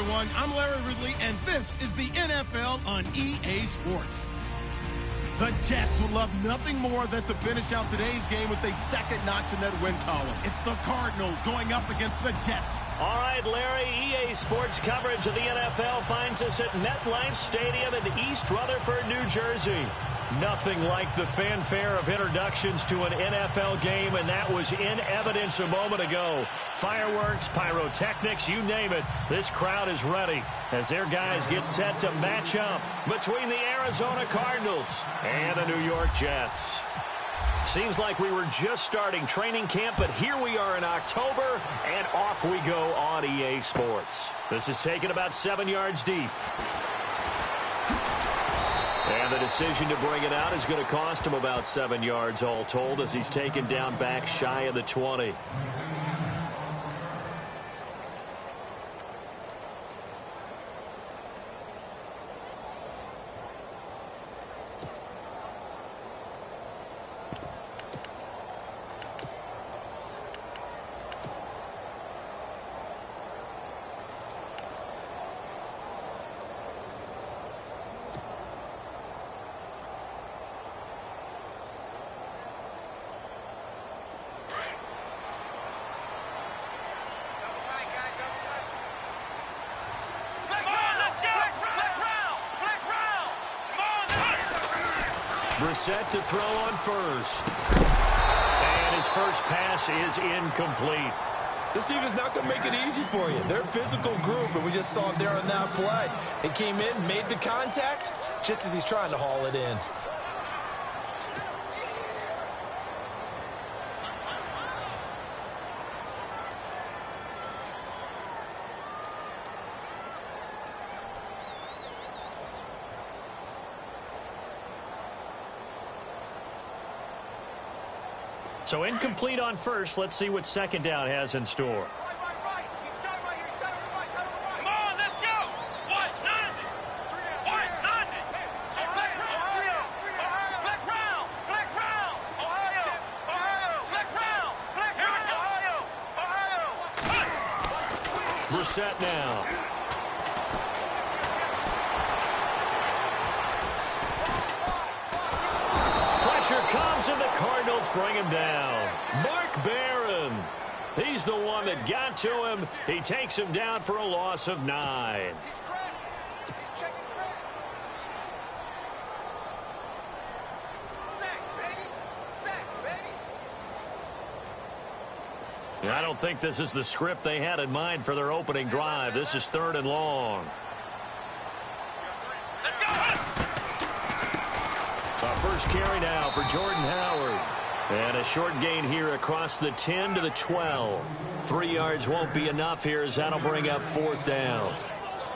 everyone. I'm Larry Ridley, and this is the NFL on EA Sports. The Jets would love nothing more than to finish out today's game with a second notch in that win column. It's the Cardinals going up against the Jets. All right, Larry, EA Sports coverage of the NFL finds us at MetLife Stadium in East Rutherford, New Jersey. Nothing like the fanfare of introductions to an NFL game, and that was in evidence a moment ago. Fireworks, pyrotechnics, you name it. This crowd is ready as their guys get set to match up between the Arizona Cardinals and the New York Jets. Seems like we were just starting training camp, but here we are in October, and off we go on EA Sports. This is taken about 7 yards deep. And the decision to bring it out is going to cost him about 7 yards all told as he's taken down back shy of the 20. Brissett to throw on first. And his first pass is incomplete. This team is not going to make it easy for you. They're a physical group, and we just saw it there on that play. He came in, made the contact, just as he's trying to haul it in. So incomplete on first. Let's see what second down has in store. Brissett now. Pressure comes, and the Cardinals bring him down. Mark Barron. He's the one that got to him. He takes him down for a loss of 9. I don't think this is the script they had in mind for their opening drive. This is 3rd and long. Our first carry now for Jordan Howard. And a short gain here across the 10 to the 12. 3 yards won't be enough here as that'll bring up 4th down.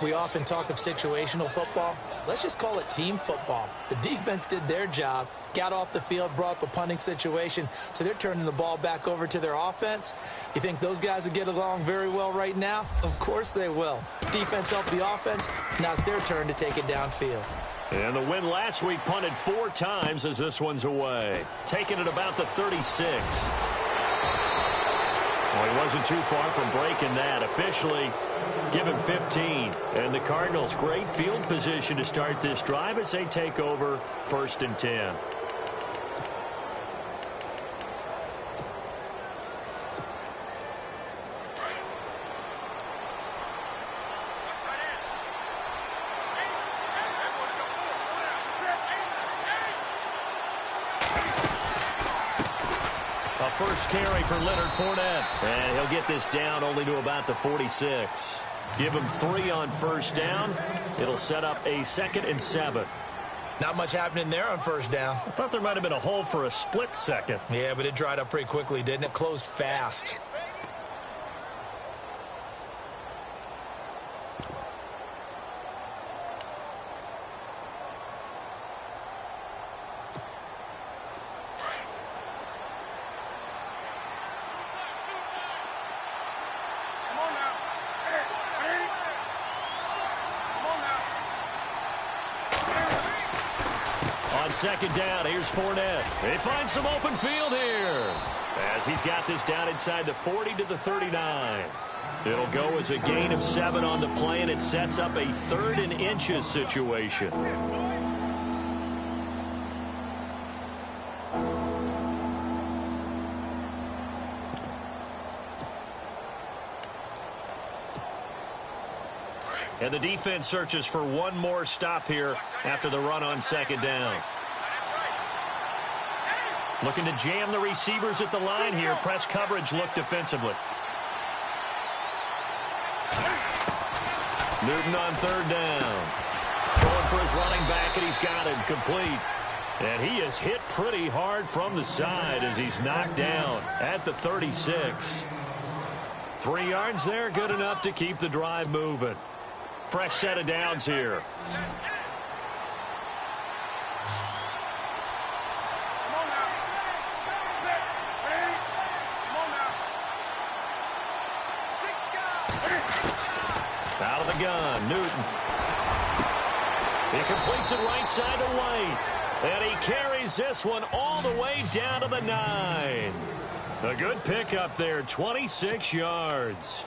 We often talk of situational football. Let's just call it team football. The defense did their job, got off the field, brought up a punting situation, so they're turning the ball back over to their offense. You think those guys will get along very well right now? Of course they will. Defense helped the offense. Now it's their turn to take it downfield. And the win last week punted 4 times as this one's away. Taking it about the 36. Well, he wasn't too far from breaking that. Officially, give him 15. And the Cardinals, great field position to start this drive as they take over 1st and 10. First carry for Leonard Fournette. And he'll get this down only to about the 46. Give him 3 on 1st down. It'll set up a 2nd and 7. Not much happening there on 1st down. I thought there might have been a hole for a split second. Yeah, but it dried up pretty quickly, didn't it? Closed fast. On 2nd down, here's Fournette. They find some open field here. As he's got this down inside the 40 to the 39. It'll go as a gain of 7 on the play, and it sets up a 3rd and inches situation. And the defense searches for one more stop here after the run on 2nd down. Looking to jam the receivers at the line here. Press coverage look defensively. Newton on 3rd down. Throwing for his running back, and he's got it complete. And he is hit pretty hard from the side as he's knocked down at the 36. 3 yards there, good enough to keep the drive moving. Fresh set of downs here. Out of the gun, Newton. He completes it right side to White. And he carries this one all the way down to the 9. A good pickup there, 26 yards.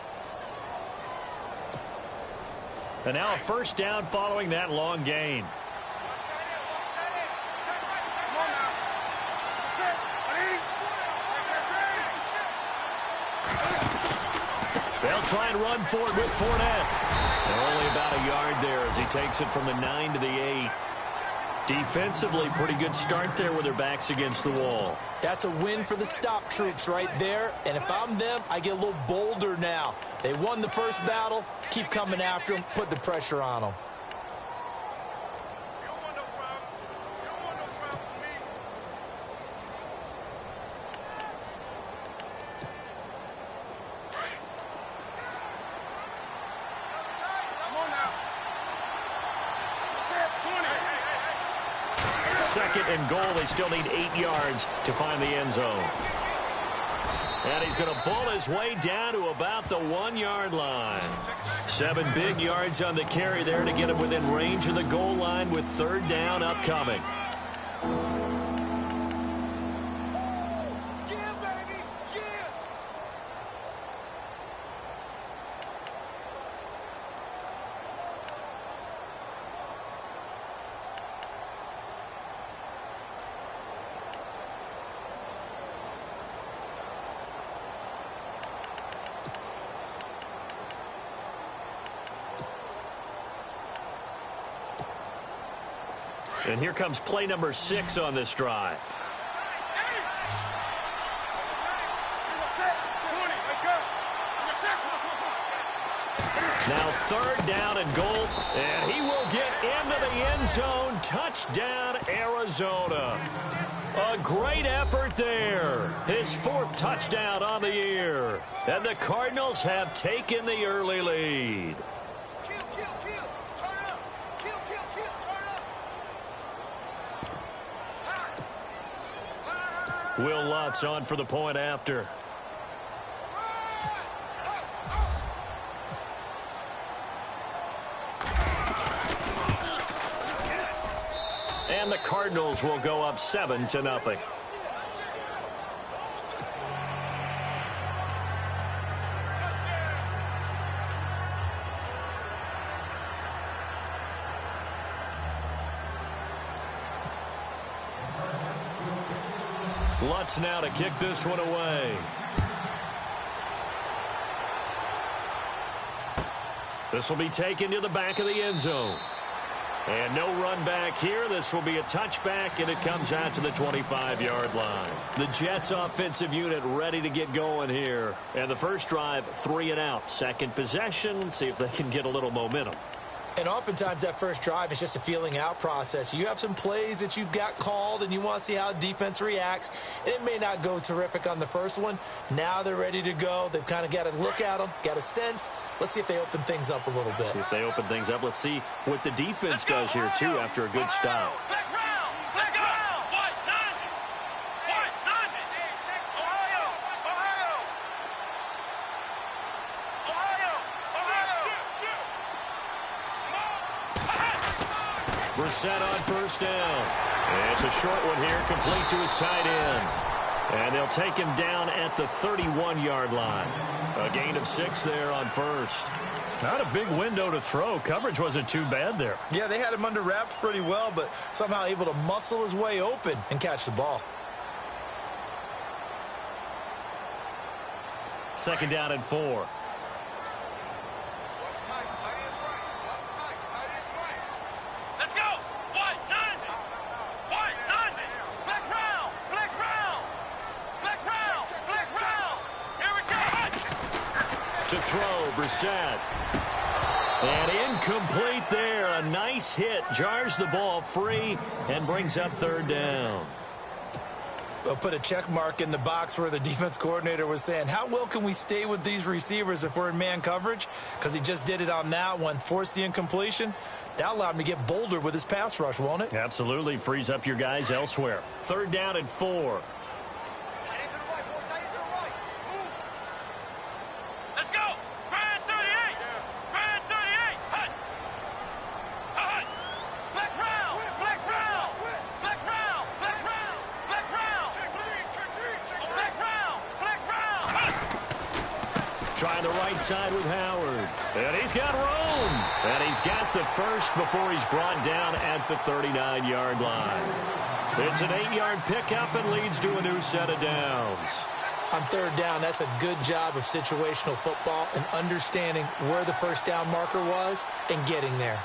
And now a 1st down following that long gain. They'll try and run for it with Fournette. And only about a yard there as he takes it from the 9 to the 8. Defensively, pretty good start there with their backs against the wall. That's a win for the stop troops right there. And if I'm them, I get a little bolder now. They won the first battle. Keep coming after them. Put the pressure on them. Second and goal. They still need 8 yards to find the end zone. And he's going to bull his way down to about the 1-yard line. 7 big yards on the carry there to get him within range of the goal line with 3rd down upcoming. And here comes play number 6 on this drive. Now 3rd down and goal, and he will get into the end zone. Touchdown, Arizona. A great effort there. His 4th touchdown on the year. And the Cardinals have taken the early lead. Will Lutz on for the point after. And the Cardinals will go up 7-0. Lutz now to kick this one away. This will be taken to the back of the end zone. And no run back here. This will be a touchback, and it comes out to the 25-yard line. The Jets offensive unit ready to get going here. And the first drive, 3 and out. Second possession, see if they can get a little momentum. And oftentimes that first drive is just a feeling out process. You have some plays that you've got called and you want to see how defense reacts. And it may not go terrific on the first one. Now they're ready to go. They've kind of got to look at them, got a sense. Let's see if they open things up a little bit. See if they open things up. Let's see what the defense does here, too, after a good stop. Brissett on first down. And it's a short one here, complete to his tight end. And they'll take him down at the 31-yard line. A gain of 6 there on first. Not a big window to throw. Coverage wasn't too bad there. Yeah, they had him under wraps pretty well, but somehow able to muscle his way open and catch the ball. Second down and 4. To throw, Brissett. And incomplete there. A nice hit. Jars the ball free and brings up third down. We'll put a check mark in the box where the defense coordinator was saying, how well can we stay with these receivers if we're in man coverage? Because he just did it on that one, forced the incompletion. That allowed him to get bolder with his pass rush, won't it? Absolutely. Frees up your guys elsewhere. Third down and 4. Trying the right side with Howard. And he's got room. And he's got the first before he's brought down at the 39-yard line. It's an 8-yard pickup and leads to a new set of downs. On third down, that's a good job of situational football and understanding where the first down marker was and getting there.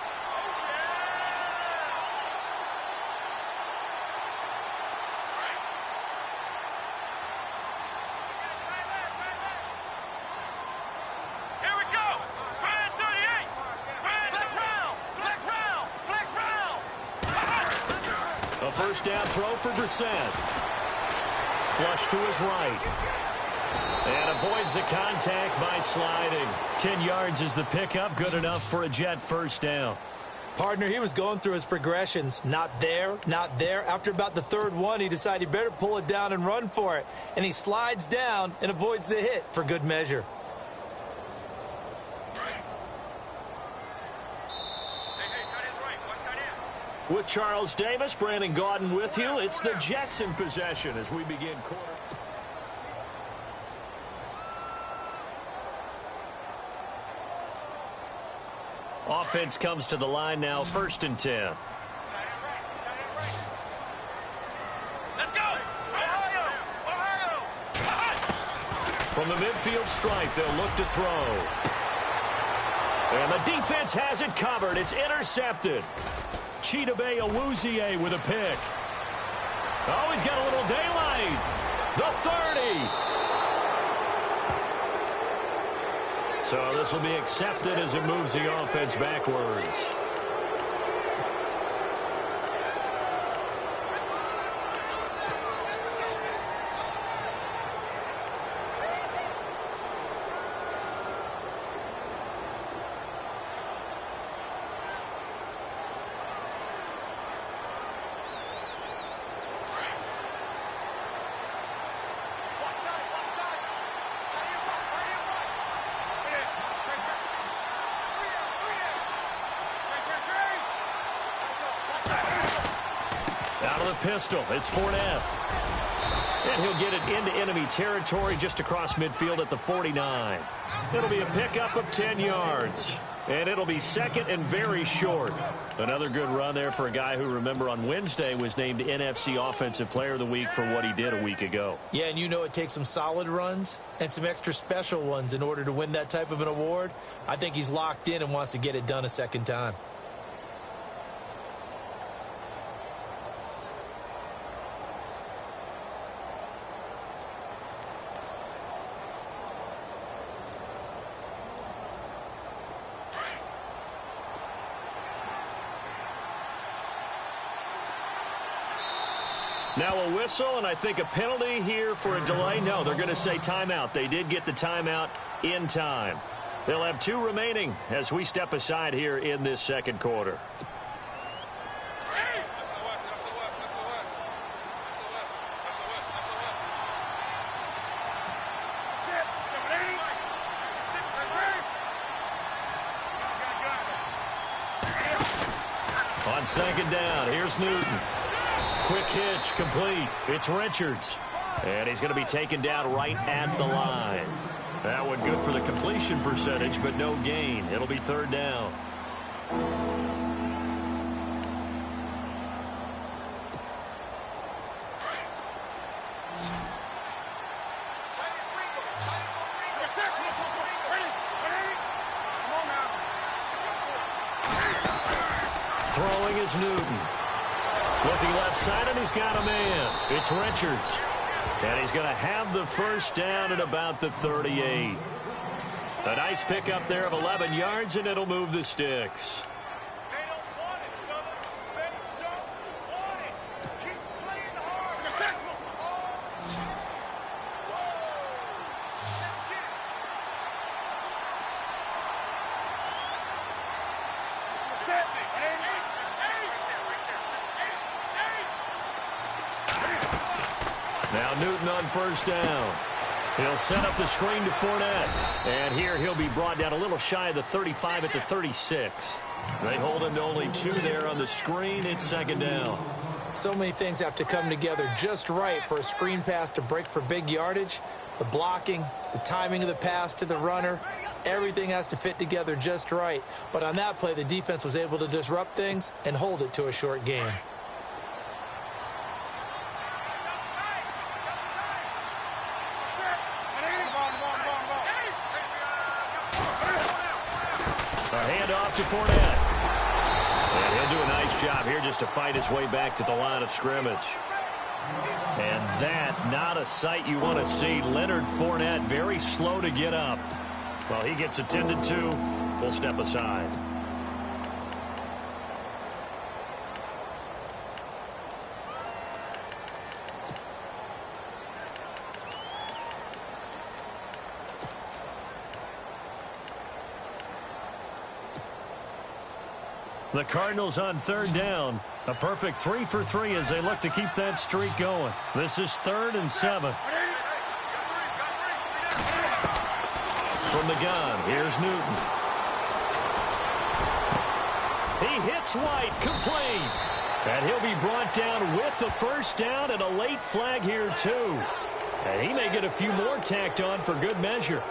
First down throw for Brissett. Flush to his right. And avoids the contact by sliding. 10 yards is the pickup. Good enough for a Jet first down. Partner, he was going through his progressions. Not there, not there. After about the third one, he decided he better pull it down and run for it. And he slides down and avoids the hit for good measure. With Charles Davis, Brandon Gaudin with you. It's the Jets in possession as we begin quarter. Offense comes to the line now, 1st and 10. Let's go! Ohio! From the midfield stripe, they'll look to throw. And the defense has it covered. It's intercepted. Chidobe Awuzie with a pick. Oh, he's got a little daylight. The 30. So this will be accepted as it moves the offense backwards. Pistol. It's Fournette. And he'll get it into enemy territory just across midfield at the 49. It'll be a pickup of 10 yards. And it'll be second and very short. Another good run there for a guy who, remember, on Wednesday was named NFC Offensive Player of the Week for what he did a week ago. Yeah, and you know it takes some solid runs and some extra special ones in order to win that type of an award. I think he's locked in and wants to get it done a second time. Now a whistle, and I think a penalty here for a delay. No, they're going to say timeout. They did get the timeout in time. They'll have 2 remaining as we step aside here in this second quarter. On second down, here's Newton. Quick hitch, complete. It's Richards. And he's going to be taken down right at the line. That one good for the completion percentage, but no gain. It'll be third down. Throwing is Newton. Looking left side, and he's got a man. It's Richards. And he's going to have the first down at about the 38. A nice pickup there of 11 yards, and it'll move the sticks. They don't want it, fellas. They don't want it. Keep playing hard. Now Newton on first down. He'll set up the screen to Fournette. And here he'll be brought down a little shy of the 35 at the 36. They hold him to only 2 there on the screen. It's second down. So many things have to come together just right for a screen pass to break for big yardage. The blocking, the timing of the pass to the runner, everything has to fit together just right. But on that play, the defense was able to disrupt things and hold it to a short game. Handoff to Fournette. And he'll do a nice job here just to fight his way back to the line of scrimmage. And that, not a sight you want to see. Leonard Fournette very slow to get up. Well, he gets attended to. We'll step aside. The Cardinals on third down. A perfect 3 for 3 as they look to keep that streak going. This is 3rd and 7. From the gun, here's Newton. He hits White, complete. And he'll be brought down with the first down and a late flag here too. And he may get a few more tacked on for good measure.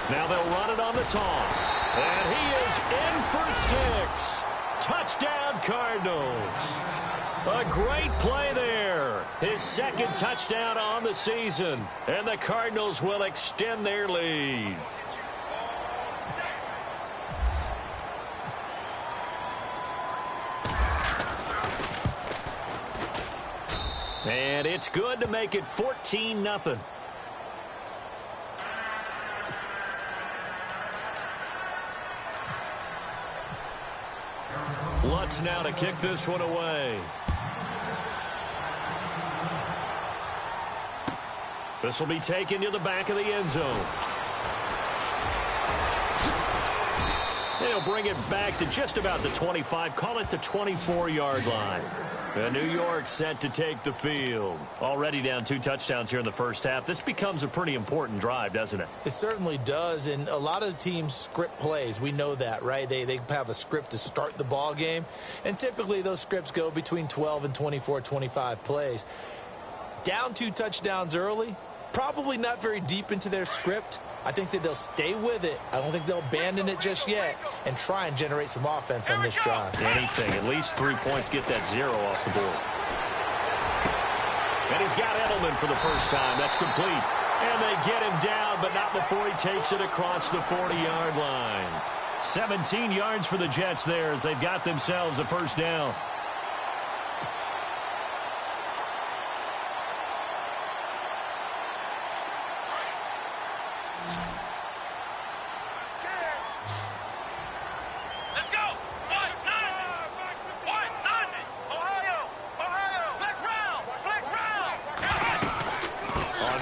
Now they'll run it on the toss. And he is in for 6. Touchdown, Cardinals. A great play there. His second touchdown on the season. And the Cardinals will extend their lead. And it's good to make it 14-0. Lutz now to kick this one away. This will be taken to the back of the end zone. They'll bring it back to just about the 25, call it the 24-yard line. And New York set to take the field. Already down 2 touchdowns here in the first half. This becomes a pretty important drive, doesn't it? It certainly does, and a lot of the teams script plays. We know that, right? They have a script to start the ball game, and typically those scripts go between 12 and 24, 25 plays. Down 2 touchdowns early, probably not very deep into their script. I think that they'll stay with it. I don't think they'll abandon it just yet and try and generate some offense on this drive. Anything. At least 3 points, get that 0 off the board. And he's got Edelman for the first time. That's complete. And they get him down, but not before he takes it across the 40-yard line. 17 yards for the Jets there as they've got themselves a first down.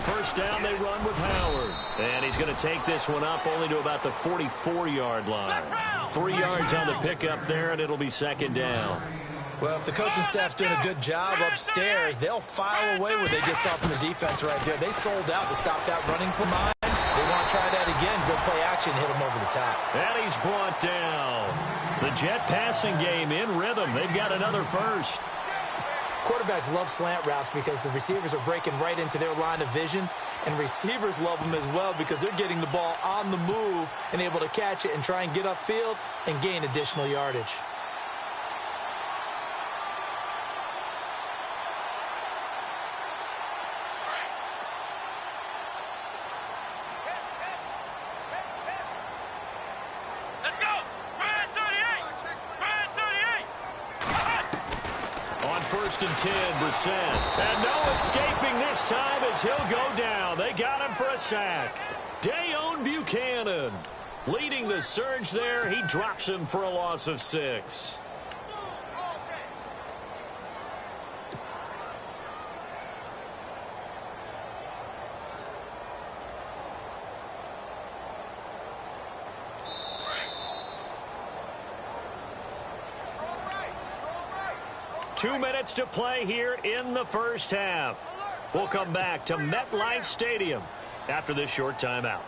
first down, they run with Howard. And he's going to take this one up only to about the 44-yard line. 3 yards on the pickup there, and it'll be second down. Well, if the coaching staff's doing a good job upstairs, they'll file away what they just saw from the defense right there. They sold out to stop that running for mine. They want to try that again. Good play action, hit him over the top. And he's brought down. The Jet passing game in rhythm. They've got another first. Quarterbacks love slant routes because the receivers are breaking right into their line of vision, and receivers love them as well because they're getting the ball on the move and able to catch it and try and get upfield and gain additional yardage. First and 10, Brissett. And no escaping this time as he'll go down. They got him for a sack. Dayon Buchanan leading the surge there. He drops him for a loss of 6. Two minutes to play here in the first half. We'll come back to MetLife Stadium after this short timeout.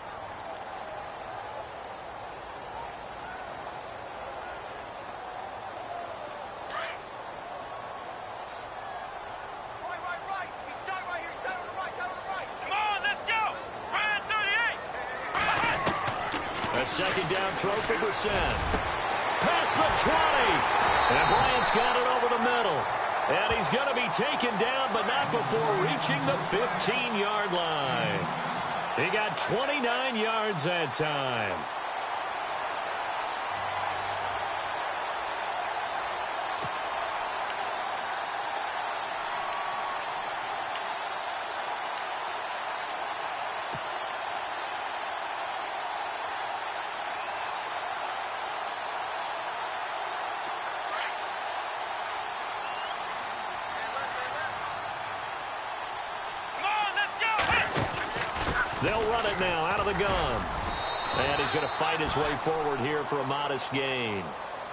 A second down throw for Brissett. Past the 20. And Bryant's got it over the middle. And he's going to be taken down, but not before reaching the 15-yard line. He got 29 yards that time. They'll run it now out of the gun. And he's going to fight his way forward here for a modest gain.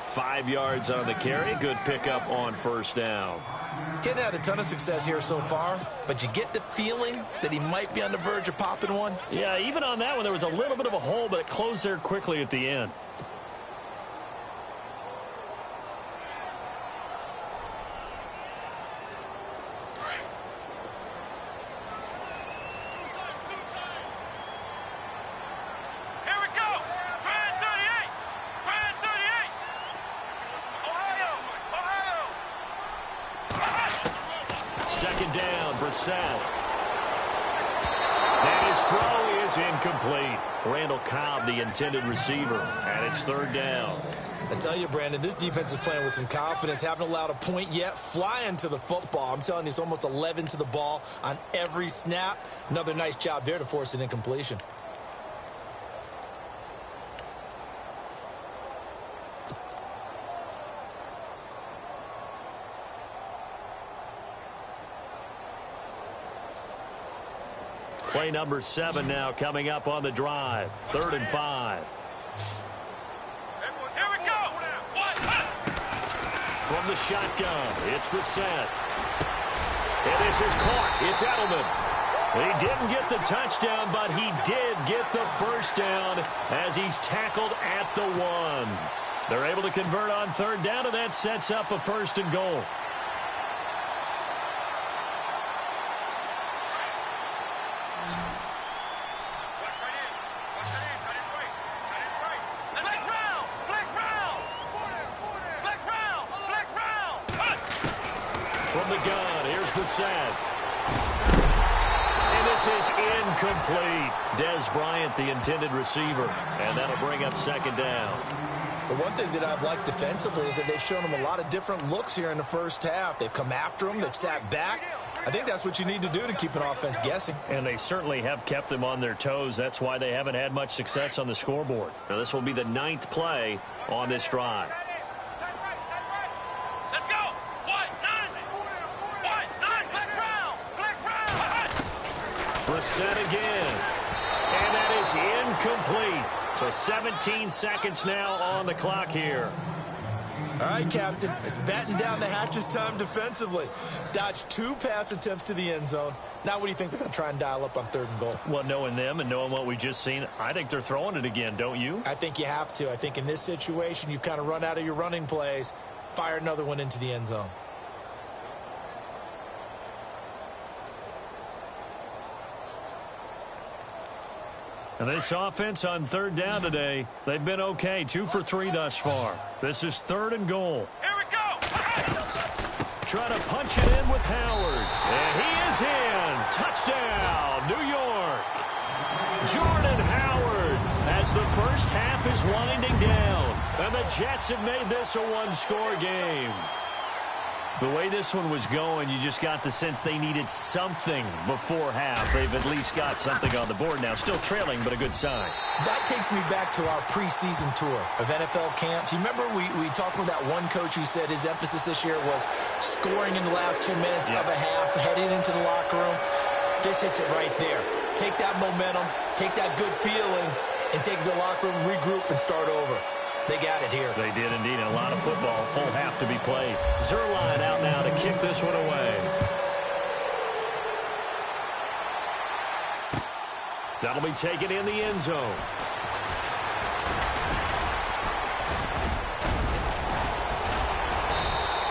5 yards on the carry. Good pickup on first down. Getting had a ton of success here so far, but you get the feeling that he might be on the verge of popping one. Yeah, even on that one, there was a little bit of a hole, but it closed there quickly at the end. Second down, Brissett. And his throw is incomplete. Randall Cobb, the intended receiver, and it's third down. I tell you, Brandon, this defense is playing with some confidence. Haven't allowed a point yet. Flying to the football. I'm telling you, it's almost 11 to the ball on every snap. Another nice job there to force an incompletion. Play number 7 now coming up on the drive. 3rd and 5. Here we go. From the shotgun, it's Brissett. And this is caught. It's Edelman. He didn't get the touchdown, but he did get the first down as he's tackled at the 1. They're able to convert on 3rd down, and that sets up a 1st and goal. From the gun, here's Brissett. And this is incomplete. Des Bryant, the intended receiver. And that'll bring up 2nd down. The one thing that I've liked defensively is that they've shown him a lot of different looks here in the first half. They've come after him. They've sat back. I think that's what you need to do to keep an offense guessing. And they certainly have kept them on their toes. That's why they haven't had much success on the scoreboard. Now, this will be the 9th play on this drive. The set again. And that is incomplete. So 17 seconds now on the clock here. All right, Captain. It's batten down the hatches time defensively. Dodged 2 pass attempts to the end zone. Now what do you think they're going to try and dial up on 3rd and goal? Well, knowing them and knowing what we just seen, I think they're throwing it again, don't you? I think you have to. I think in this situation, you've kind of run out of your running plays. Fire another one into the end zone. And this offense on 3rd down today, they've been okay. 2 for 3 thus far. This is 3rd and goal. Here we go. Trying to punch it in with Howard. And he is in. Touchdown, New York. Jordan Howard as the first half is winding down. And the Jets have made this a 1-score game. The way this one was going, you just got the sense they needed something before half. They've at least got something on the board now. Still trailing, but a good sign. That takes me back to our preseason tour of NFL camps. You remember we talked with that one coach who said his emphasis this year was scoring in the last 2 minutes of a half, heading into the locker room. This hits it right there. Take that momentum, take that good feeling, and take it to the locker room, regroup, and start over. They got it here. They did indeed. A lot of football, full half to be played. Zerline out now to kick this one away. That'll be taken in the end zone.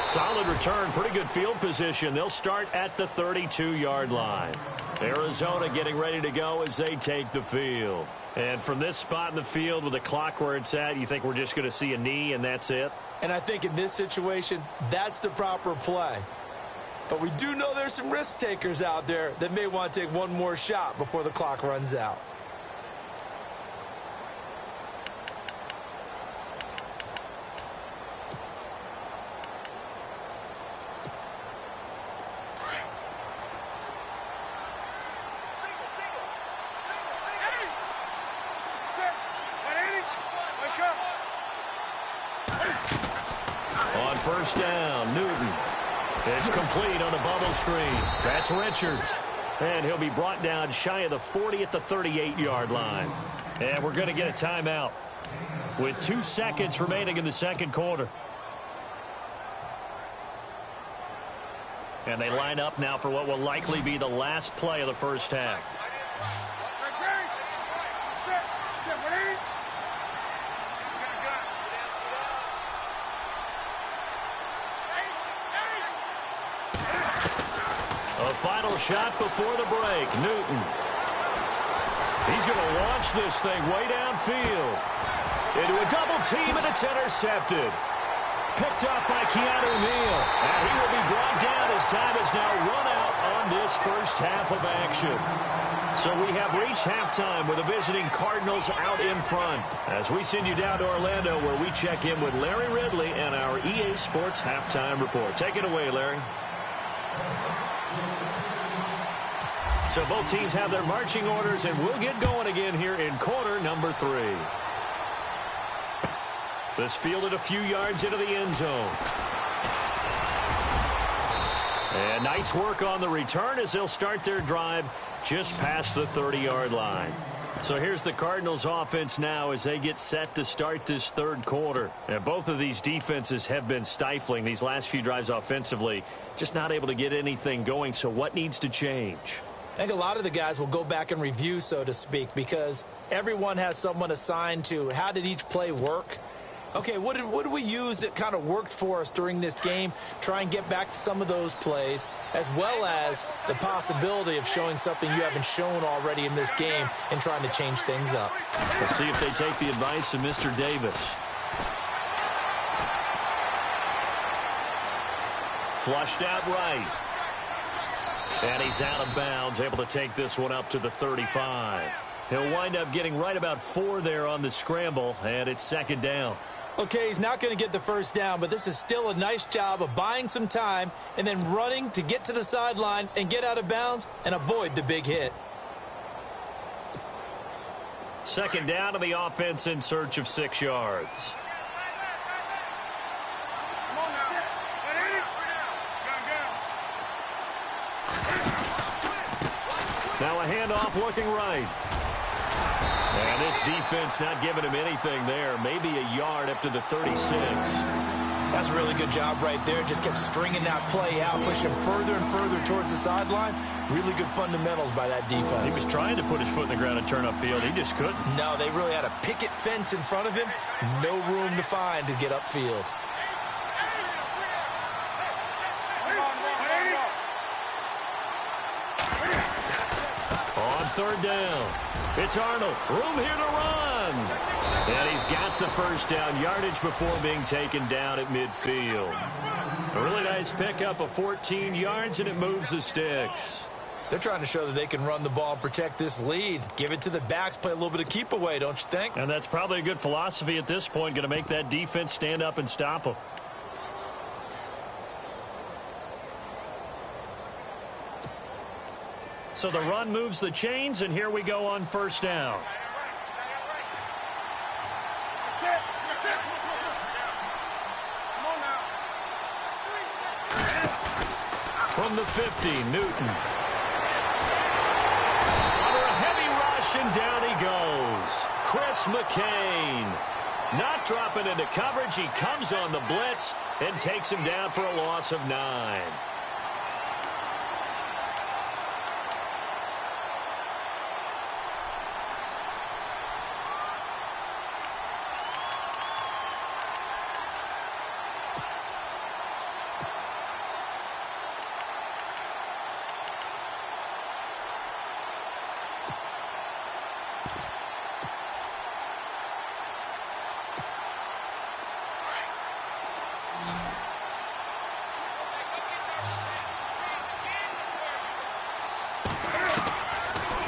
Solid return, pretty good field position. They'll start at the 32-yard line. Arizona getting ready to go as they take the field. And from this spot in the field with the clock where it's at, you think we're just going to see a knee and that's it? And I think in this situation, that's the proper play. But we do know there's some risk takers out there that may want to take one more shot before the clock runs out. On 1st down, Newton. It's complete on the bubble screen. That's Richards. And he'll be brought down shy of the 40 at the 38-yard line. And we're going to get a timeout with 2 seconds remaining in the 2nd quarter. And they line up now for what will likely be the last play of the first half. A final shot before the break. Newton. He's going to launch this thing way downfield. Into a double team, and it's intercepted. Picked up by Keanu Neal. And he will be brought down as time has now run out on this first half of action. So we have reached halftime with the visiting Cardinals out in front. As we send you down to Orlando where we check in with Larry Ridley and our EA Sports Halftime Report. Take it away, Larry. So both teams have their marching orders, and we'll get going again here in quarter number 3. This fielded a few yards into the end zone. And nice work on the return as they'll start their drive just past the 30-yard line. So here's the Cardinals offense now as they get set to start this 3rd quarter. And both of these defenses have been stifling these last few drives offensively, just not able to get anything going. So what needs to change? I think a lot of the guys will go back and review, so to speak, because everyone has someone assigned to how did each play work. Okay, what did we use that kind of worked for us during this game? Try and get back to some of those plays, as well as the possibility of showing something you haven't shown already in this game and trying to change things up. We'll see if they take the advice of Mr. Davis. Flushed out right. And he's out of bounds, able to take this one up to the 35. He'll wind up getting right about 4 there on the scramble, and it's 2nd down. Okay, he's not going to get the first down, but this is still a nice job of buying some time and then running to get to the sideline and get out of bounds and avoid the big hit. 2nd down to the offense in search of 6 yards. Now a handoff looking right. And this defense not giving him anything there. Maybe a yard up to the 36. That's a really good job right there. Just kept stringing that play out, pushing him further and further towards the sideline. Really good fundamentals by that defense. He was trying to put his foot in the ground and turn upfield. He just couldn't. No, they really had a picket fence in front of him. No room to find to get upfield. On third down, it's Arnold. Room here to run. And he's got the first down yardage before being taken down at midfield. A really nice pickup of 14 yards, and it moves the sticks. They're trying to show that they can run the ball and protect this lead. Give it to the backs, play a little bit of keep away, don't you think? And that's probably a good philosophy at this point, going to make that defense stand up and stop them. So the run moves the chains, and here we go on first down. From the 50, Newton. Under a heavy rush, and down he goes. Chris McCain. Not dropping into coverage. He comes on the blitz and takes him down for a loss of 9.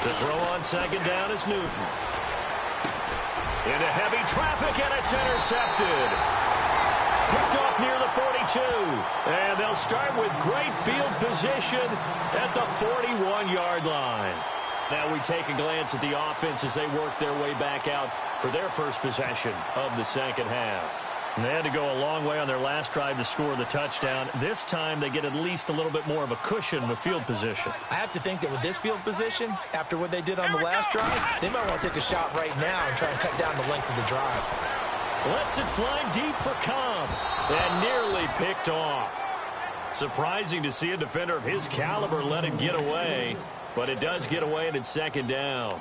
The throw on second down is Newton. Into heavy traffic, and it's intercepted. Picked off near the 42. And they'll start with great field position at the 41-yard line. Now we take a glance at the offense as they work their way back out for their first possession of the second half. And they had to go a long way on their last drive to score the touchdown. This time they get at least a little bit more of a cushion with field position. I have to think that with this field position, after what they did on the last drive, they might want to take a shot right now and try and cut down the length of the drive. Lets it fly deep for Cobb. And nearly picked off. Surprising to see a defender of his caliber let it get away. But it does get away, and it's second down.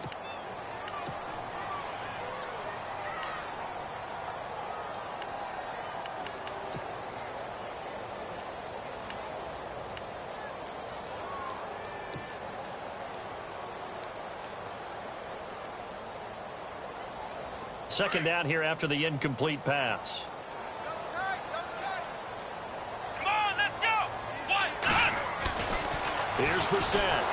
Second down here after the incomplete pass. Come on, let's go. Here's Brissett.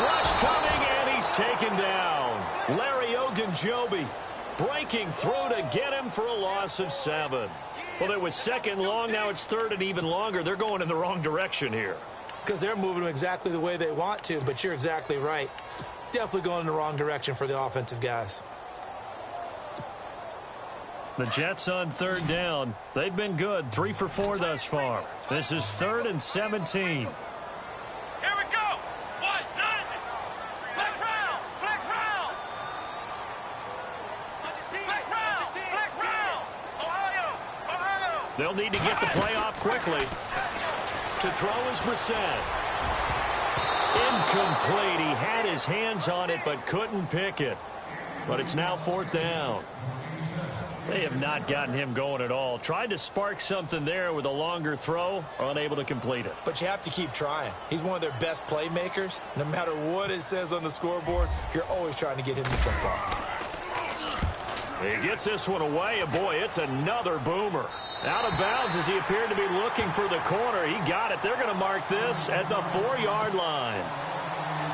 Rush coming, and he's taken down. Larry Ogunjobi breaking through to get him for a loss of 7. Well, it was second long. Now it's third and even longer. They're going in the wrong direction here. Because they're moving them exactly the way they want to, but you're exactly right. Definitely going in the wrong direction for the offensive guys. The Jets on third down. They've been good, 3 for 4 thus far. This is 3rd and 17. Here we go. 1, 9. Flex round. Flex round. Flex round. Flex round. Ohio. They'll need to get the play off quickly. To throw is Brissett. Incomplete. He had his hands on it but couldn't pick it. But it's now 4th down. They have not gotten him going at all. Tried to spark something there with a longer throw, unable to complete it. But you have to keep trying. He's one of their best playmakers. No matter what it says on the scoreboard, you're always trying to get him the football. He gets this one away, and boy, it's another boomer. Out of bounds as he appeared to be looking for the corner. He got it. They're going to mark this at the 4-yard line.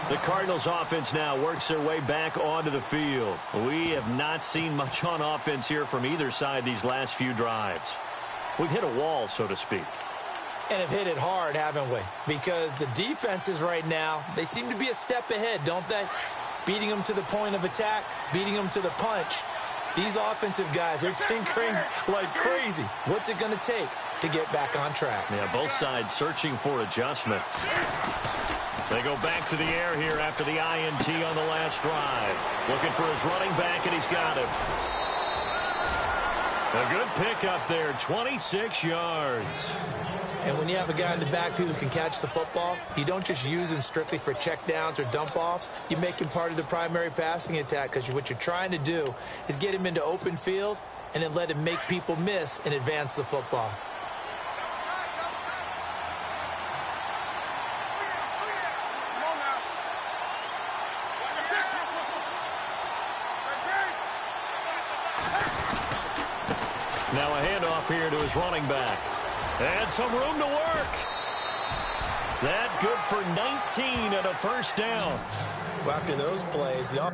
The Cardinals offense now works their way back onto the field. We have not seen much on offense here from either side these last few drives. We've hit a wall, so to speak. And have hit it hard, haven't we? Because the defenses right now, they seem to be a step ahead, don't they? Beating them to the point of attack, beating them to the punch. These offensive guys are tinkering like crazy. What's it going to take to get back on track? Yeah, both sides searching for adjustments. They go back to the air here after the INT on the last drive. Looking for his running back, and he's got him. A good pickup there, 26 yards. And when you have a guy in the backfield who can catch the football, you don't just use him strictly for checkdowns or dump-offs. You make him part of the primary passing attack, because what you're trying to do is get him into open field and then let him make people miss and advance the football. Now a handoff here to his running back. And some room to work. That good for 19 and a first down. Well, after those plays, the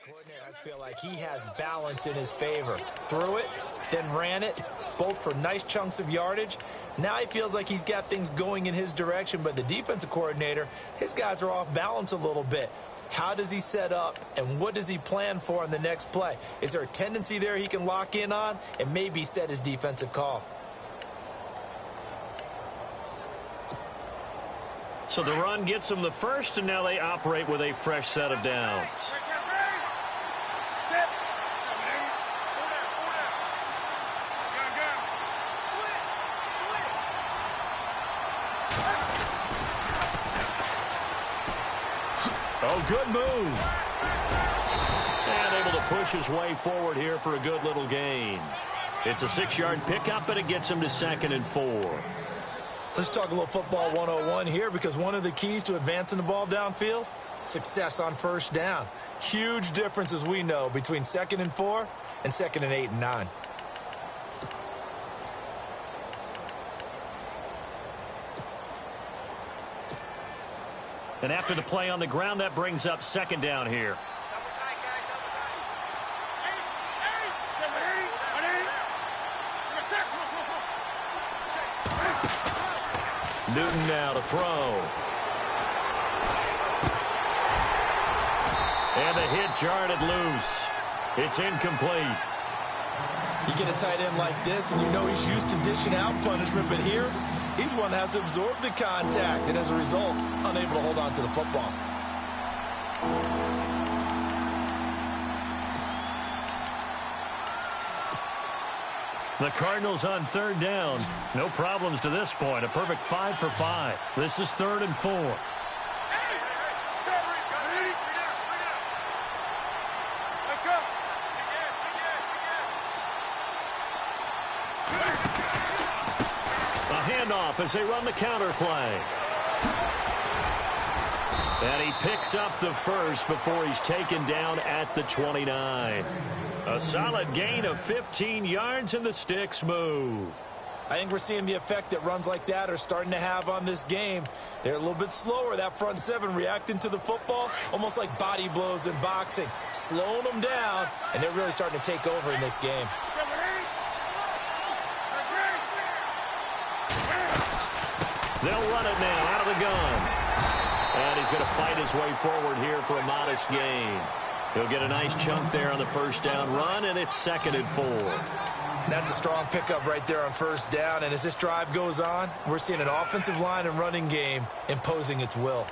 coordinator, I feel like he has balance in his favor. Threw it, then ran it, both for nice chunks of yardage. Now he feels like he's got things going in his direction, but the defensive coordinator, his guys are off balance a little bit. How does he set up, and what does he plan for in the next play? Is there a tendency there he can lock in on and maybe set his defensive call? So the run gets them the first, and now they operate with a fresh set of downs. Oh, good move. And able to push his way forward here for a good little gain. It's a 6-yard pickup, and it gets him to 2nd and 4. Let's talk a little football 101 here, because one of the keys to advancing the ball downfield, success on first down. Huge difference, as we know, between 2nd and 4 and 2nd and 8 and 9. And after the play on the ground, that brings up 2nd down here. Newton now to throw. And the hit jarred it loose. It's incomplete. You get a tight end like this, and you know he's used to dishing out punishment, but here, he's one that has to absorb the contact, and as a result, unable to hold on to the football. The Cardinals on 3rd down. No problems to this point. A perfect 5 for 5. This is 3rd and 4. Handoff as they run the counter play. And he picks up the first before he's taken down at the 29. A solid gain of 15 yards, and the sticks move. I think we're seeing the effect that runs like that are starting to have on this game. They're a little bit slower, that front 7, reacting to the football, almost like body blows in boxing, slowing them down, and they're really starting to take over in this game. They'll run it now out of the gun. And he's going to fight his way forward here for a modest gain. He'll get a nice chunk there on the first down run, and it's 2nd and 4. That's a strong pickup right there on first down. And as this drive goes on, we're seeing an offensive line and running game imposing its will.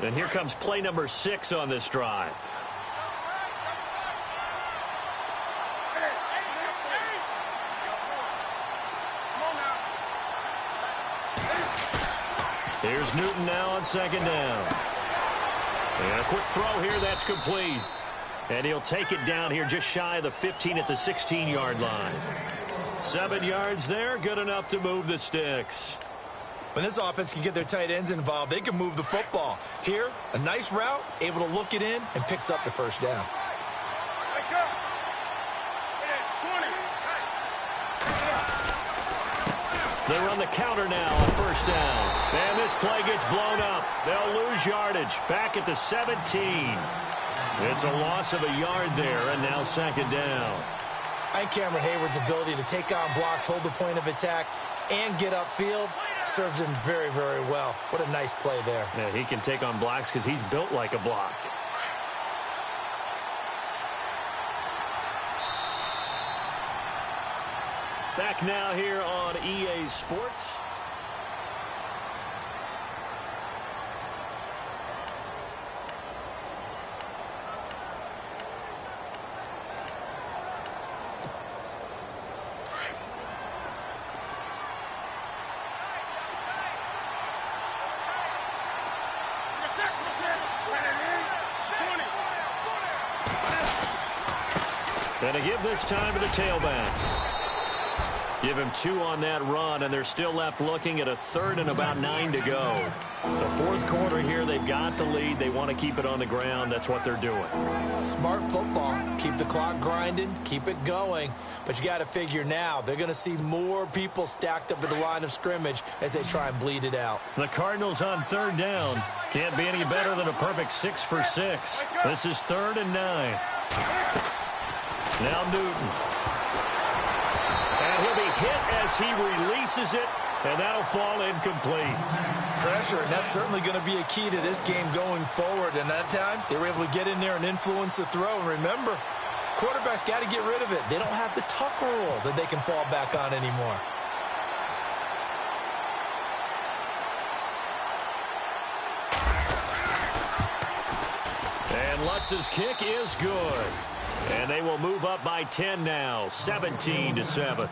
And here comes play number 6 on this drive. Here's Newton now on 2nd down. And a quick throw here, that's complete. And he'll take it down here just shy of the 15 at the 16-yard line. 7 yards there, good enough to move the sticks. When this offense can get their tight ends involved, they can move the football. Here, a nice route, able to look it in, and picks up the first down. They run the counter now on first down. And this play gets blown up. They'll lose yardage. Back at the 17. It's a loss of a yard there, and now second down. I think Cameron Hayward's ability to take on blocks, hold the point of attack, and get upfield serves him very, very well. What a nice play there. Yeah, he can take on blocks because he's built like a block. Back now here on EA Sports. And to give this time to the tailback. Give him 2 on that run, and they're still left looking at a third and about 9 to go. The fourth quarter here, they've got the lead. They want to keep it on the ground. That's what they're doing. Smart football. Keep the clock grinding. Keep it going. But you got to figure now, they're going to see more people stacked up at the line of scrimmage as they try and bleed it out. The Cardinals on third down. Can't be any better than a perfect 6 for 6. This is 3rd and 9. Now Newton. And he'll be hit as he releases it, and that'll fall incomplete. Pressure, and that's certainly going to be a key to this game going forward. And that time, they were able to get in there and influence the throw. And remember, quarterbacks got to get rid of it. They don't have the tuck rule that they can fall back on anymore. And Lutz's kick is good. And they will move up by 10 now, 17-7.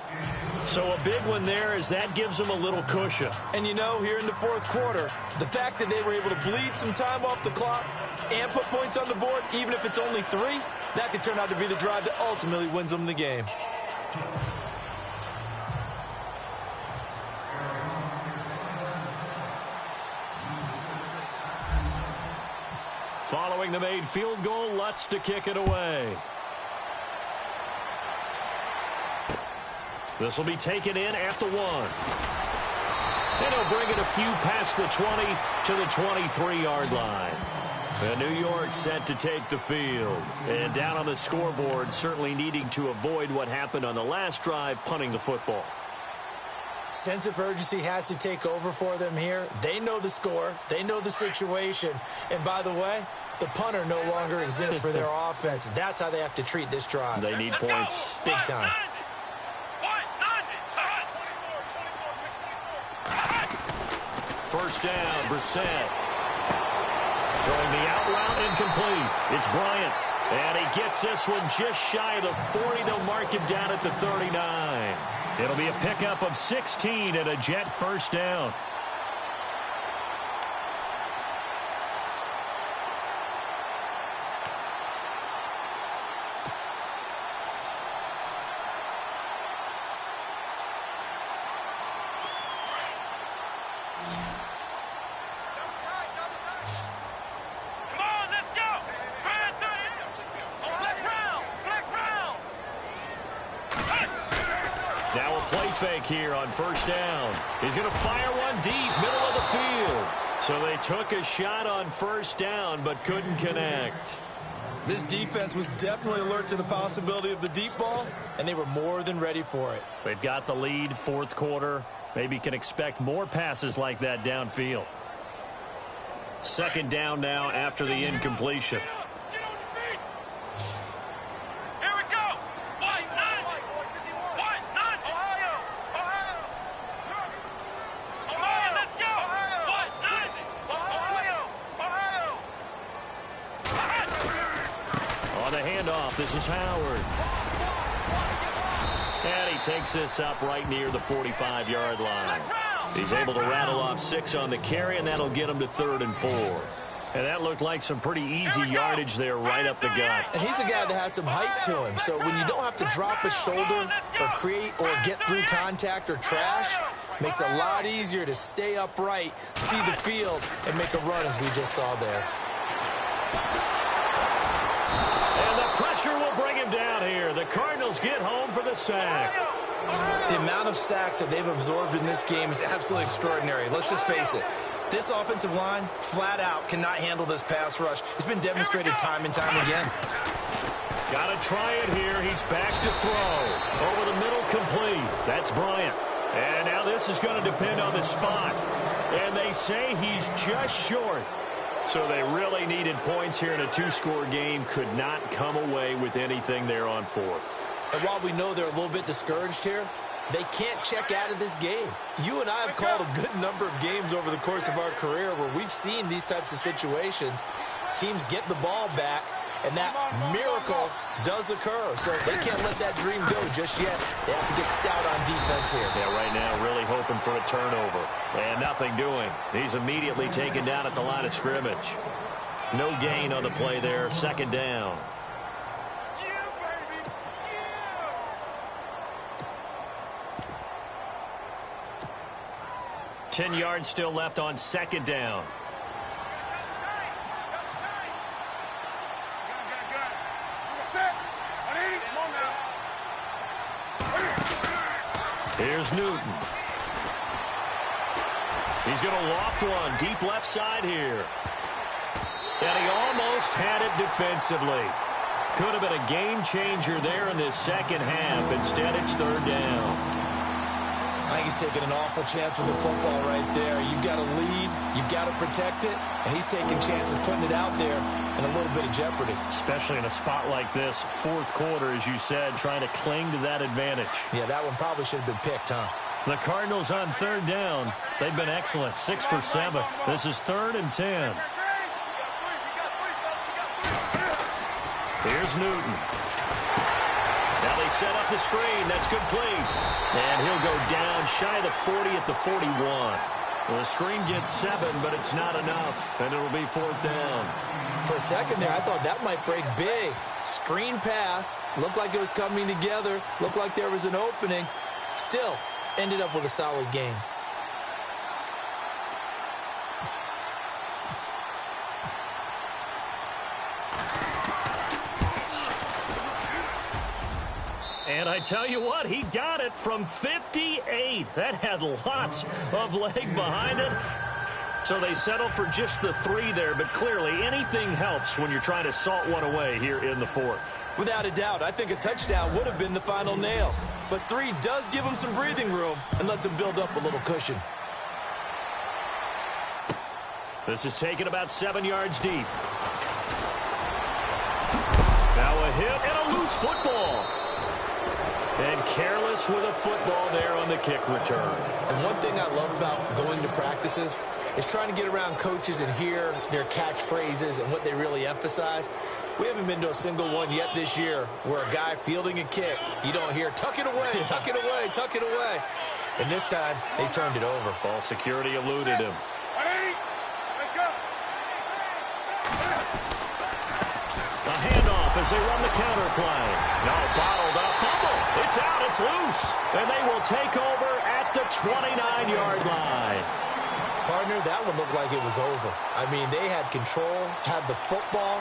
So a big one there as that gives them a little cushion. And you know, here in the fourth quarter, the fact that they were able to bleed some time off the clock and put points on the board, even if it's only 3, that could turn out to be the drive that ultimately wins them the game. Following the made field goal, Lutz to kick it away. This will be taken in at the 1. And he'll bring it a few past the 20 to the 23-yard line. And New York set to take the field. And down on the scoreboard, certainly needing to avoid what happened on the last drive, punting the football. Sense of urgency has to take over for them here. They know the score. They know the situation. And by the way, the punter no longer exists for their offense. That's how they have to treat this drive. They need points. Big time. First down, Brissett. Throwing the out route incomplete. It's Bryant. And he gets this one just shy of the 40. They'll mark him down at the 39. It'll be a pickup of 16 and a Jet first down. Now a play fake here on first down. He's going to fire one deep, middle of the field. So they took a shot on first down, but couldn't connect. This defense was definitely alert to the possibility of the deep ball, and they were more than ready for it. They've got the lead, fourth quarter. Maybe can expect more passes like that downfield. Second down now after the incompletion. This is Howard. And he takes this up right near the 45-yard line. He's able to rattle off 6 on the carry, and that'll get him to 3rd and 4. And that looked like some pretty easy yardage there right up the gut. And he's a guy that has some height to him. So when you don't have to drop a shoulder or create or get through contact or trash, makes it a lot easier to stay upright, see the field, and make a run as we just saw there. Pressure will bring him down here. The Cardinals get home for the sack. The amount of sacks that they've absorbed in this game is absolutely extraordinary. Let's just face it. This offensive line, flat out, cannot handle this pass rush. It's been demonstrated time and time again. Got to try it here. He's back to throw. Over the middle, complete. That's Bryant. And now this is going to depend on the spot. And they say he's just short. So they really needed points here in a two-score game. Could not come away with anything there on fourth. And while we know they're a little bit discouraged here, they can't check out of this game. You and I have called a good number of games over the course of our career where we've seen these types of situations. Teams get the ball back, and that miracle does occur. So they can't let that dream go just yet. They have to get stout on defense here. Yeah, right now really hoping for a turnover. And nothing doing. He's immediately taken down at the line of scrimmage. No gain on the play there. Second down. 10 yards still left on second down. Here's Newton. He's going to loft one deep left side here. And he almost had it defensively. Could have been a game changer there in this second half. Instead, it's third down. I think he's taking an awful chance with the football right there. You've got to lead, you've got to protect it, and he's taking chances putting it out there in a little bit of jeopardy. Especially in a spot like this, fourth quarter, as you said, trying to cling to that advantage. Yeah, that one probably should have been picked, huh? The Cardinals on third down. They've been excellent, 6 for 7. This is 3rd and 10. Here's Newton. Now they set up the screen. That's complete. And he'll go down shy of the 40 at the 41. The screen gets 7, but it's not enough, and it'll be 4th down. For a second there, I thought that might break big. Screen pass. Looked like it was coming together. Looked like there was an opening. Still, ended up with a solid game. And I tell you what, he got it from 58. That had lots of leg behind it. So they settled for just the 3 there, but clearly anything helps when you're trying to salt one away here in the 4th. Without a doubt, I think a touchdown would have been the final nail. But 3 does give him some breathing room and lets him build up a little cushion. This is taken about 7 yards deep. Now a hit and a loose football. And careless with a football there on the kick return. And one thing I love about going to practices is trying to get around coaches and hear their catchphrases and what they really emphasize. We haven't been to a single one yet this year where a guy fielding a kick, you don't hear, tuck it away, tuck it away, tuck it away. And this time, they turned it over. Ball security eluded him. A handoff as they run the counter play. No, bottled up. Fumble. It's out. It's loose. And they will take over at the 29-yard line. Partner, that one looked like it was over. I mean, they had control, had the football,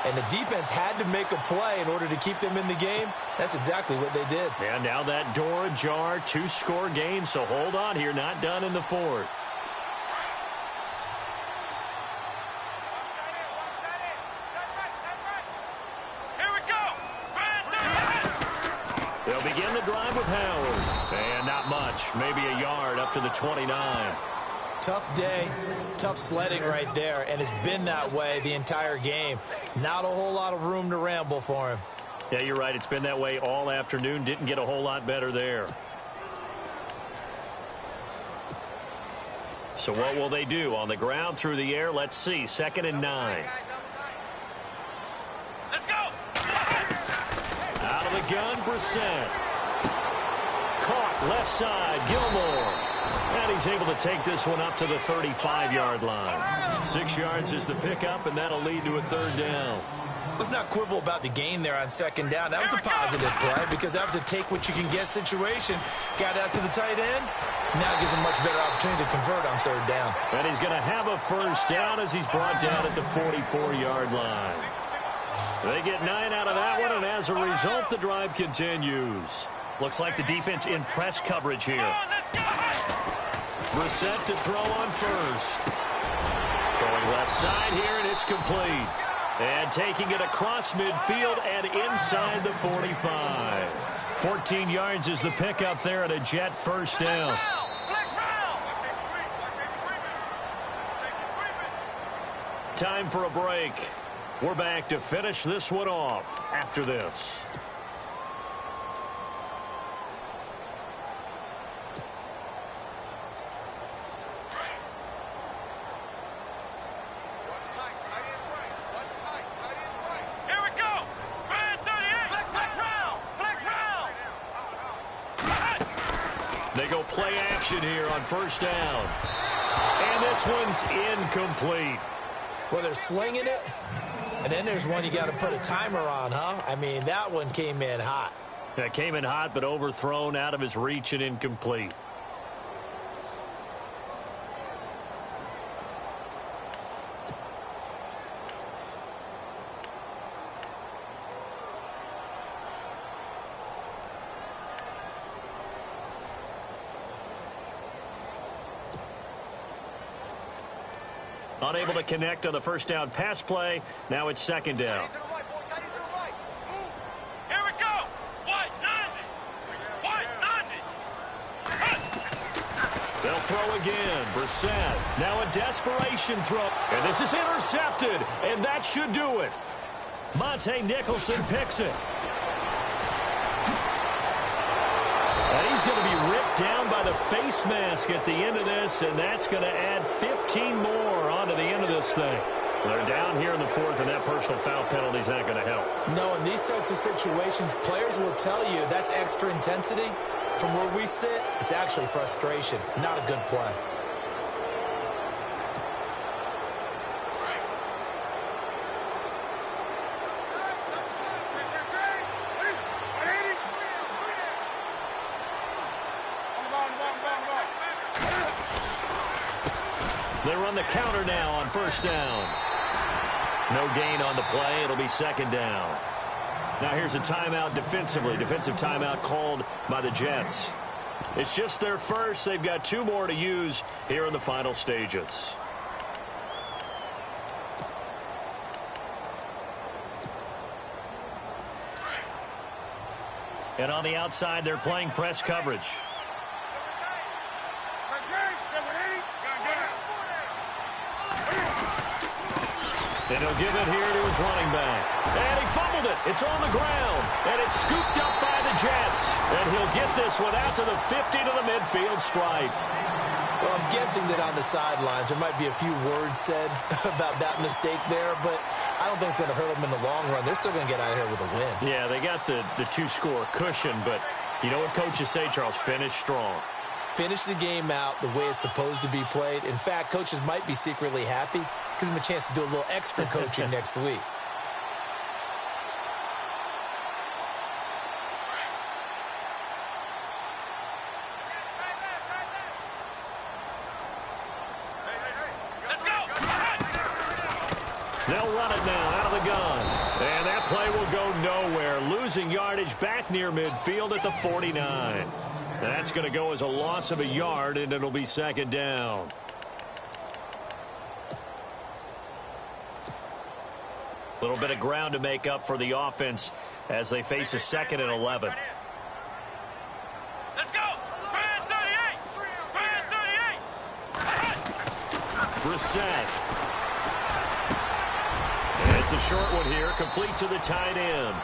and the defense had to make a play in order to keep them in the game. That's exactly what they did. And now that door ajar, 2-score game, so hold on here. Not done in the 4th. They'll begin the drive with Howard. And not much, maybe a yard up to the 29. Tough day, tough sledding right there, and it's been that way the entire game. Not a whole lot of room to ramble for him. Yeah, you're right. It's been that way all afternoon. Didn't get a whole lot better there. So what will they do? On the ground, through the air, let's see. 2nd and 9. Let's go! Out of the gun, Brissett. Caught left side, Gilmore. And he's able to take this one up to the 35-yard line. 6 yards is the pickup, and that'll lead to a 3rd down. Let's not quibble about the gain there on 2nd down. That was a positive play because that was a take-what-you-can-get situation. Got out to the tight end. Now it gives him a much better opportunity to convert on 3rd down. And he's going to have a 1st down as he's brought down at the 44-yard line. They get 9 out of that one, and as a result, the drive continues. Looks like the defense in press coverage here. Brissett to throw on first. Throwing left side here, and it's complete. And taking it across midfield and inside the 45. 14 yards is the pickup there at a Jet first down. Time for a break. We're back to finish this one off after this. They go play action here on first down. And this one's incomplete. Well, they're slinging it, and then there's one you got to put a timer on, huh? I mean, that one came in hot. That came in hot, but overthrown, out of his reach, and incomplete. Unable to connect on the first down pass play. Now it's second down. Here we go. They'll throw again. Brissett. Now a desperation throw. And this is intercepted. And that should do it. Monte Nicholson picks it. And he's going to be ripped down by the face mask at the end of this, and that's going to add 15 more onto the end of this thing. They're down here in the fourth, and that personal foul penalty is not going to help. No, in these types of situations, players will tell you that's extra intensity. From where we sit, it's actually frustration, not a good play. They run the counter now on first down. No gain on the play. It'll be second down. Now here's a timeout defensively. Defensive timeout called by the Jets. It's just their first. They've got 2 more to use here in the final stages. And on the outside, they're playing press coverage. And he'll give it here to his running back. And he fumbled it. It's on the ground. And it's scooped up by the Jets. And he'll get this one out to the 50 to the midfield stripe. Well, I'm guessing that on the sidelines there might be a few words said about that mistake there, but I don't think it's going to hurt them in the long run. They're still going to get out of here with a win. Yeah, they got the 2-score cushion, but you know what coaches say, Charles? Finish strong. Finish the game out the way it's supposed to be played. In fact, coaches might be secretly happy. Gives them a chance to do a little extra coaching next week. They'll run it now out of the gun. And that play will go nowhere. Losing yardage back near midfield at the 49. That's going to go as a loss of a yard, and it'll be second down. A little bit of ground to make up for the offense as they face a 2nd and 11. Let's go. 38. Brissett. And it's a short one here, complete to the tight end.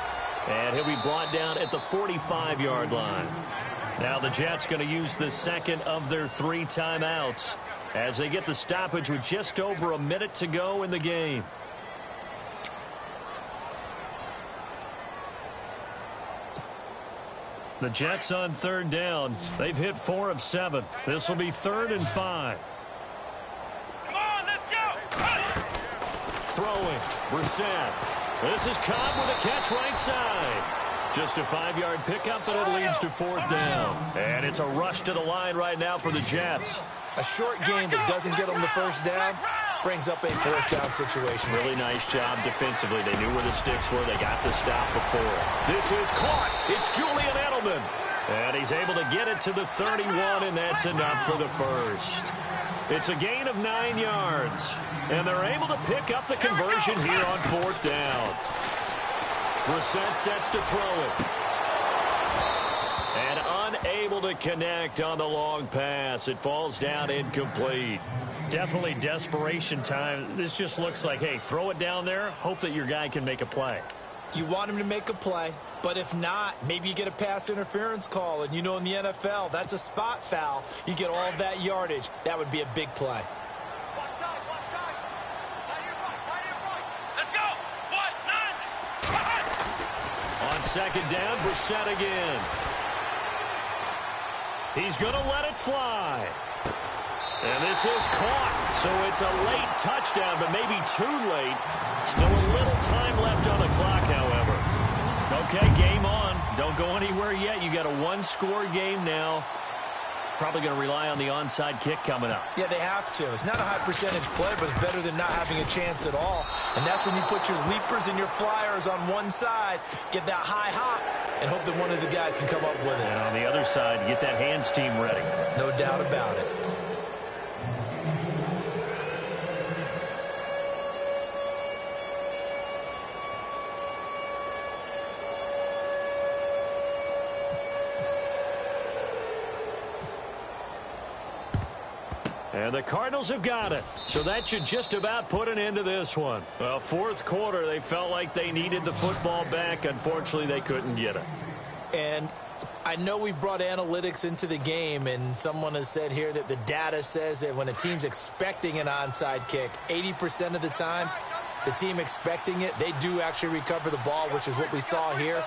And he'll be brought down at the 45-yard line. Now the Jets going to use the second of their 3 timeouts as they get the stoppage with just over a minute to go in the game. The Jets on 3rd down. They've hit 4 of 7. This will be 3rd and 5. Come on, let's go. Throwing. Brissett. This is Cobb with a catch right side. Just a 5-yard pickup, and it leads to 4th down. And it's a rush to the line right now for the Jets. A short game that doesn't get them the first down brings up a 4th down situation. Really nice job defensively. They knew where the sticks were. They got the stop before. This is caught. It's Julian Edelman. And he's able to get it to the 31, and that's enough for the first. It's a gain of 9 yards, and they're able to pick up the conversion here on 4th down. Brissett sets to throw it. And unable to connect on the long pass. It falls down incomplete. Definitely desperation time. This just looks like, hey, throw it down there, hope that your guy can make a play. You want him to make a play, but if not, maybe you get a pass interference call, and you know in the NFL, that's a spot foul. You get all of that yardage. That would be a big play. Watch time, watch time. Tie your right. Let's go. 1, 9. On 2nd down, Brissett again. He's going to let it fly. And this is caught, so it's a late touchdown, but maybe too late. Still a little time left on the clock, however. Okay, game on. Don't go anywhere yet. You got a 1-score game now. Probably going to rely on the onside kick coming up. Yeah, they have to. It's not a high percentage play, but it's better than not having a chance at all. And that's when you put your leapers and your flyers on one side, get that high hop, and hope that one of the guys can come up with it. And on the other side, get that hands team ready. No doubt about it. And the Cardinals have got it. So that should just about put an end to this one. Well, 4th quarter, they felt like they needed the football back. Unfortunately, they couldn't get it. And I know we brought analytics into the game, and someone has said here that the data says that when a team's expecting an onside kick, 80% of the time, the team expecting it, they do actually recover the ball, which is what we saw here.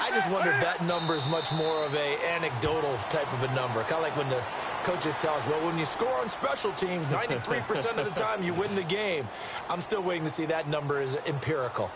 I just wonder if that number is much more of a anecdotal type of a number. Kind of like when the coaches tell us, well, when you score on special teams, 93% of the time you win the game. I'm still waiting to see that number is empirical.